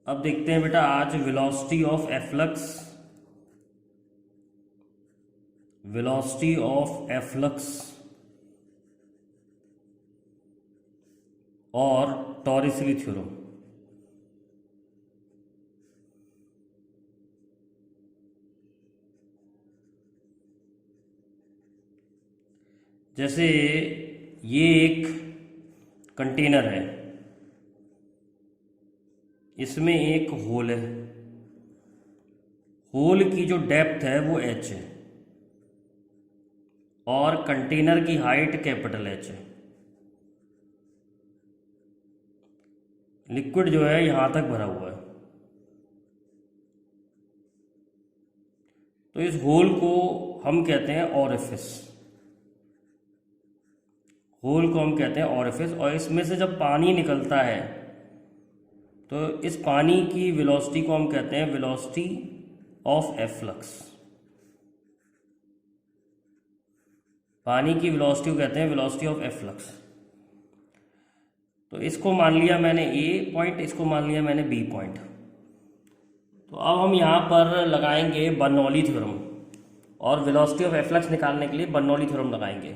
अब देखते हैं बेटा आज velocity of efflux, velocity of efflux और टॉरिसली थ्योरम। जैसे ये एक कंटेनर है, इसमें एक होल है, होल की जो डेप्थ है वो h है और कंटेनर की हाइट कैपिटल H है। लिक्विड जो है यहां तक भरा हुआ है, तो इस होल को हम कहते हैं ओरिफिस, होल को हम कहते हैं ओरिफिस। और इसमें से जब पानी निकलता है तो इस पानी की वेलोसिटी को हम कहते हैं वेलोसिटी ऑफ एफ्लक्स। पानी की वेलोसिटी को कहते हैं वेलोसिटी ऑफ एफ्लक्स। तो इसको मान लिया मैंने ए पॉइंट, इसको मान लिया मैंने बी पॉइंट। तो अब हम यहाँ पर लगाएंगे बर्नौली थ्योरम और वेलोसिटी ऑफ एफ्लक्स निकालने के लिए बर्नौली थ्योरम लगाएंगे।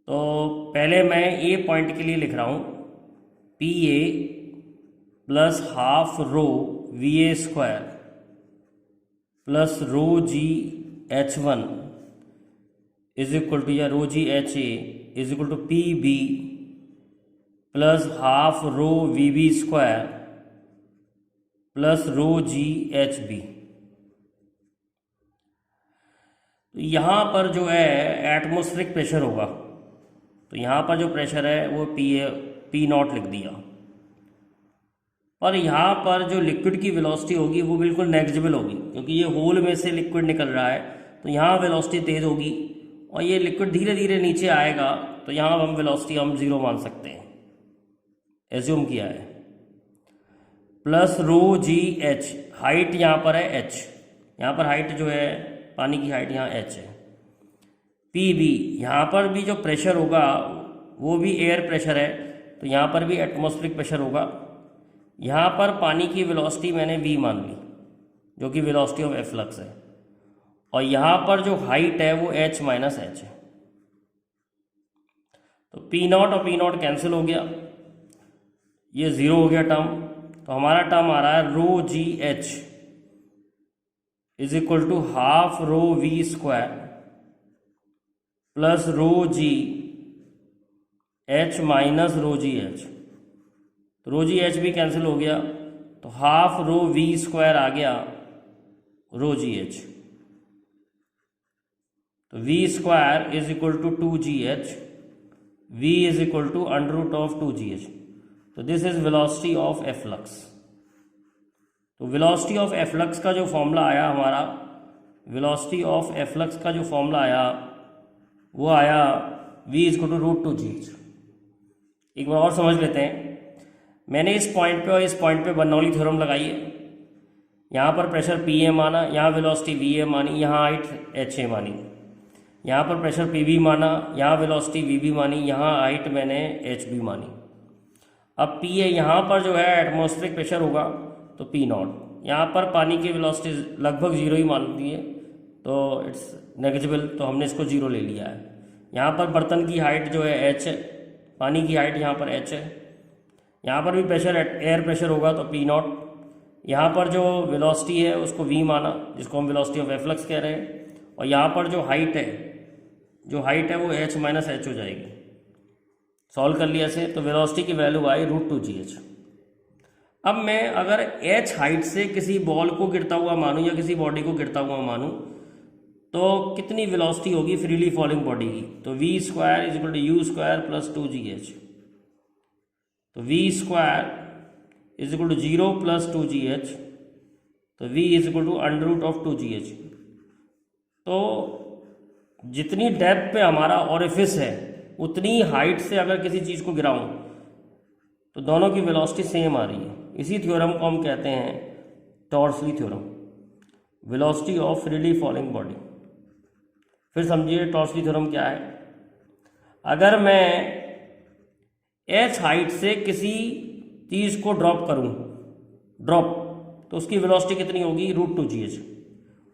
तो पहले मैं ए पॉइंट के लिए लिख रहा हूँ P A plus half rho V A square plus rho G H one is equal to, या rho G H A is equal to P B plus half rho V B square plus rho G H B. तो यहाँ पर जो है atmospheric pressure होगा, तो यहाँ पर जो प्रेशर है वो पी नॉट लिख दिया। और यहाँ पर जो लिक्विड की वेलोसिटी होगी वो बिल्कुल नेग्लिजिबल होगी, क्योंकि ये होल में से लिक्विड निकल रहा है, तो यहाँ वेलोसिटी तेज़ होगी और ये लिक्विड धीरे धीरे नीचे आएगा, तो यहाँ हम वेलोसिटी हम 0 मान सकते हैं, एज्यूम किया है। Plus rho G H, height यहाँ पर है h, यहाँ पर हाइट जो है पानी की हाइट यहाँ h है। पी बी, यहाँ पर भी जो प्रेशर होगा वो भी एयर प्रेशर है, तो यहाँ पर भी एटमॉस्फेरिक प्रेशर होगा। यहाँ पर पानी की वेलोसिटी मैंने v मान ली, जो कि वेलोसिटी ऑफ एफ्लक्स है, और यहाँ पर जो हाइट है वो h माइनस एच है। तो पी नॉट और पी नॉट कैंसिल हो गया, ये 0 हो गया टर्म। तो हमारा टर्म आ रहा है rho G H is equal to half rho V square plus rho G H minus rho G H. तो रो जी एच भी कैंसिल हो गया, तो हाफ रो वी स्क्वायर आ गया रो जी एच। तो V square is equal to 2gh, v is equal to under root of 2gh। तो this is velocity of efflux. तो वेलोसिटी ऑफ एफ्लक्स का जो फॉर्मूला आया हमारा, वेलोसिटी ऑफ एफ्लक्स का जो फॉर्मूला आया वो आया v is equal to root 2gh। एक बार और समझ लेते हैं। मैंने इस पॉइंट पे और इस पॉइंट पे बर्नौली थ्योरम लगाई है। यहाँ पर प्रेशर पी ए माना, यहाँ वेलोसिटी वी ए मानी, यहाँ हाइट एच ए मानी। यहाँ पर प्रेशर पी बी माना, यहाँ वेलोसिटी वी बी मानी, यहाँ हाइट मैंने एच बी मानी। अब पी ए यहाँ पर जो है एटमॉस्फेरिक प्रेशर होगा, तो पी नॉट। यहाँ पर पानी की वेलोसिटी लगभग 0 ही मान दी है, तो इट्स नेग्लिजिबल, तो हमने इसको 0 ले लिया है। यहाँ पर बर्तन की हाइट जो है एच है, पानी की हाइट यहाँ पर एच है। यहाँ पर भी प्रेशर एयर प्रेशर होगा, तो पी नॉट। यहाँ पर जो वेलोसिटी है उसको v माना, जिसको हम वेलोसिटी ऑफ एफ्लक्स कह रहे हैं। और यहाँ पर जो हाइट है वो h माइनस एच हो जाएगी। सॉल्व कर लिया से, तो वेलोसिटी की वैल्यू आई रूट 2gh। अब मैं अगर h हाइट से किसी बॉल को गिरता हुआ मानूँ या किसी बॉडी को गिरता हुआ मानूँ, तो कितनी वेलोसिटी होगी फ्रीली फॉलिंग बॉडी की? तो v square is equal to u square plus 2gh। तो v square is equal to 0 plus 2gh, तो v is equal to under root of 2gh। तो जितनी डेप्थ पे हमारा ओरिफिस है उतनी हाइट से अगर किसी चीज़ को गिराऊं तो दोनों की वेलोसिटी सेम आ रही है। इसी थ्योरम को हम कहते हैं Torricelli theorem, velocity of freely falling body. फिर समझिए टॉर्सली थ्योरम क्या है। अगर मैं h हाइट से किसी चीज़ को ड्रॉप करूं ड्रॉप, तो उसकी वेलोसिटी कितनी होगी, √2gh।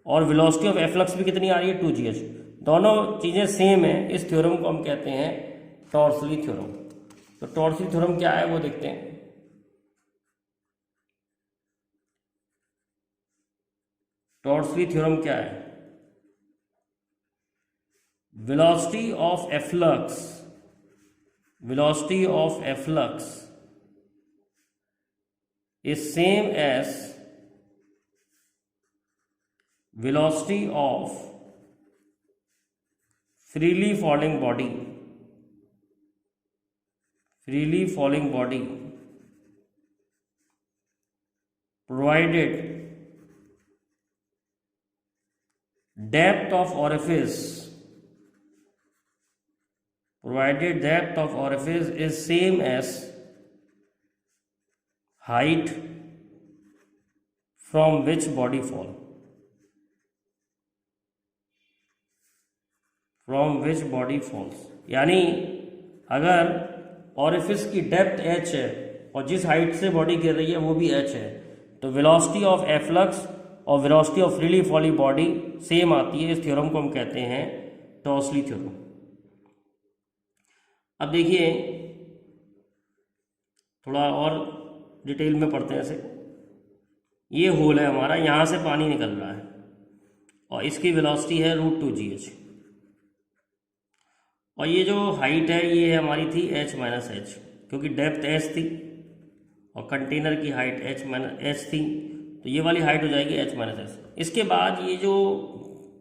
और वेलोसिटी ऑफ एफ्लक्स भी कितनी आ रही है, 2gh। दोनों चीज़ें सेम है। इस थ्योरम को हम कहते हैं टॉर्सली थ्योरम। तो टॉर्सली थ्योरम क्या है वो देखते हैं। टॉर्सली थ्योरम क्या है, velocity of efflux, velocity of efflux is same as velocity of freely falling body, freely falling body, provided depth of orifice, provided depth of orifice is same as height from which body fall, from which body falls। यानी अगर orifice की depth h है और जिस height से body गिर रही है वो भी h है, तो वेलोसिटी ऑफ एफ्लक्स और velocity of freely falling body same आती है। इस थ्योरम को हम कहते हैं टॉर्सली थ्योरम। अब देखिए थोड़ा और डिटेल में पढ़ते हैं इसे। ये होल है हमारा, यहाँ से पानी निकल रहा है और इसकी वेलोसिटी है √2gh, और ये जो हाइट है ये हमारी थी h माइनस h, क्योंकि डेप्थ h थी और कंटेनर की हाइट h माइनस h थी, तो ये वाली हाइट हो जाएगी h माइनस h। इसके बाद ये जो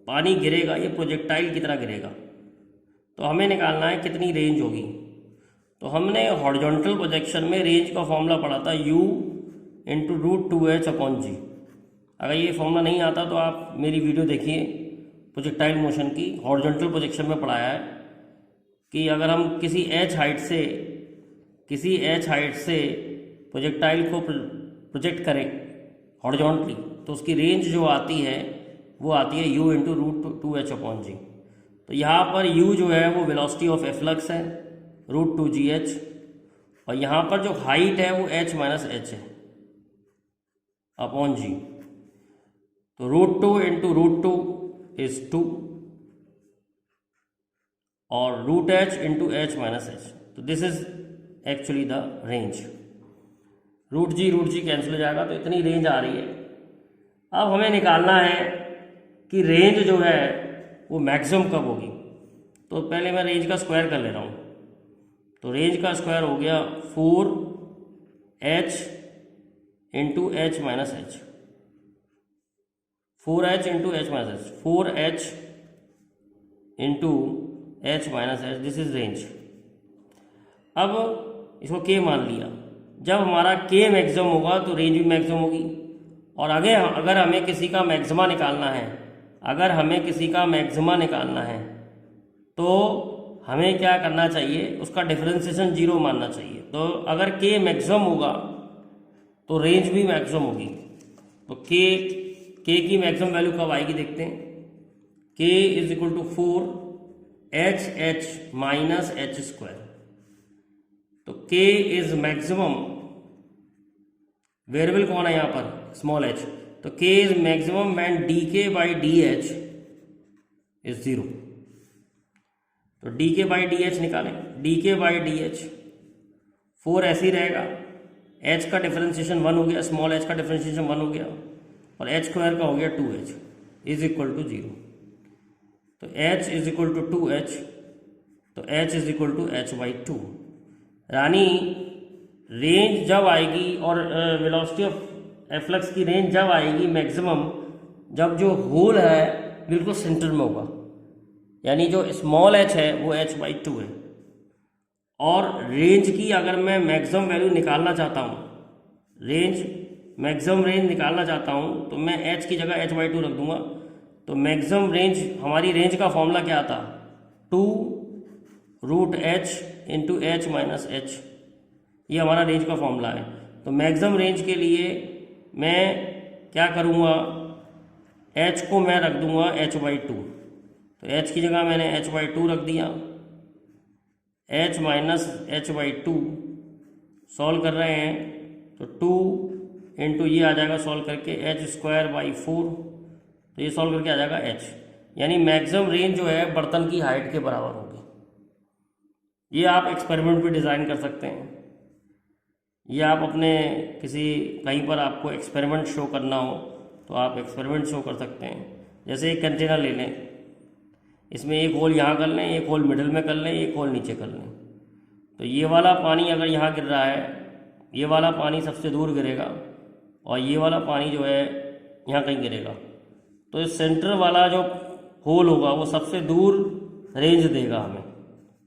पानी गिरेगा ये प्रोजेक्टाइल की तरह गिरेगा, तो हमें निकालना है कितनी रेंज होगी। तो हमने हॉरिजॉन्टल प्रोजेक्शन में रेंज का फॉर्मूला पढ़ा था u इंटू √2h/g। अगर ये फॉर्मूला नहीं आता तो आप मेरी वीडियो देखिए प्रोजेक्टाइल मोशन की, हॉरिजॉन्टल प्रोजेक्शन में पढ़ाया है कि अगर हम किसी h हाइट से प्रोजेक्टाइल को प्रोजेक्ट करें हॉरिजॉन्टली, तो उसकी रेंज जो आती है वो आती है u इंटू √2h/g। तो यहाँ पर u जो है वो वेलोसिटी ऑफ एफ्लक्स है √2gh, और यहाँ पर जो हाइट है वो h माइनस h है अपॉन g। तो √2 इंटू √2 इज 2 और √h into h minus h। तो this is actually the range. √g cancel हो जाएगा, तो इतनी रेंज आ रही है। अब हमें निकालना है कि रेंज जो है वो मैक्सिमम कब होगी। तो पहले मैं रेंज का स्क्वायर कर ले रहा हूँ। तो रेंज का स्क्वायर हो गया 4h into h minus h, 4h into h minus h, 4h into h minus h, this is range. अब इसको k मान लिया। जब हमारा k मैक्सिमम होगा तो रेंज भी मैक्सिमम होगी। और अगर हमें किसी का मैक्सिमा निकालना है, अगर हमें किसी का मैक्सिमा निकालना है तो हमें क्या करना चाहिए, उसका डिफरेंशिएशन 0 मानना चाहिए। तो अगर k मैक्सिमम होगा तो रेंज भी मैक्सिमम होगी। तो k की मैक्सिमम वैल्यू कब आएगी देखते हैं। k is equal to 4h minus h square. तो k इज मैक्सिमम, वेरिएबल कौन है यहाँ पर, स्मॉल h। तो k is maximum and dk by dh is 0। तो dk बाई dh निकालें, dk बाई dh 4 ऐसे ही रहेगा, h का डिफरेंशिएशन 1 हो गया, स्मॉल h का डिफरेंशिएशन 1 हो गया, और h स्क्वायर का हो गया 2h इज इक्वल टू 0। तो h is equal to 2h, तो h is equal to h/2। यानी रेंज जब आएगी और वेलोसिटी ऑफ एफ्लक्स की रेंज जब आएगी मैक्सिमम, जब जो होल है बिल्कुल सेंटर में होगा, यानी जो स्मॉल h है वो h/2 है। और रेंज की अगर मैं मैक्सिमम वैल्यू निकालना चाहता हूँ, मैक्सिमम रेंज निकालना चाहता हूँ, तो मैं h की जगह h/2 रख दूंगा। तो मैक्सिमम रेंज, हमारी रेंज का फॉर्मूला क्या था, 2√h into h minus h, ये हमारा रेंज का फॉर्मूला है। तो मैक्सिमम रेंज के लिए मैं क्या करूँगा, h को मैं रख दूंगा h/2। तो h की जगह मैंने h/2 रख दिया, h माइनस h/2 सॉल्व कर रहे हैं, तो 2 इंटू ये आ जाएगा सॉल्व करके एच स्क्वायर बाई 4, तो ये सॉल्व करके आ जाएगा एच, यानी मैक्सिमम रेंज जो है बर्तन की हाइट के बराबर होगी। ये आप एक्सपेरिमेंट भी डिज़ाइन कर सकते हैं, ये आप अपने किसी कहीं पर आपको एक्सपेरिमेंट शो करना हो तो आप एक्सपेरिमेंट शो कर सकते हैं। जैसे एक कंटेनर ले लें, इसमें एक होल यहाँ कर लें, एक होल मिडिल में कर लें, एक होल नीचे कर लें, तो ये वाला पानी अगर यहाँ गिर रहा है, ये वाला पानी सबसे दूर गिरेगा और ये वाला पानी जो है यहाँ कहीं गिरेगा, तो इस सेंटर वाला जो होल होगा वो सबसे दूर रेंज देगा हमें।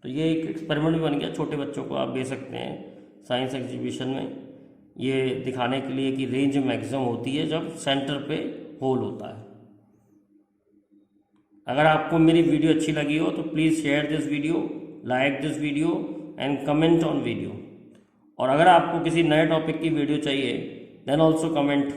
तो ये एक एक्सपेरिमेंट भी बन गया, छोटे बच्चों को आप दे सकते हैं साइंस एग्जीबिशन में, ये दिखाने के लिए कि रेंज मैक्सिमम होती है जब सेंटर पे होल होता है। अगर आपको मेरी वीडियो अच्छी लगी हो तो please share this video, like this video and comment on video. और अगर आपको किसी नए टॉपिक की वीडियो चाहिए देन ऑल्सो कमेंट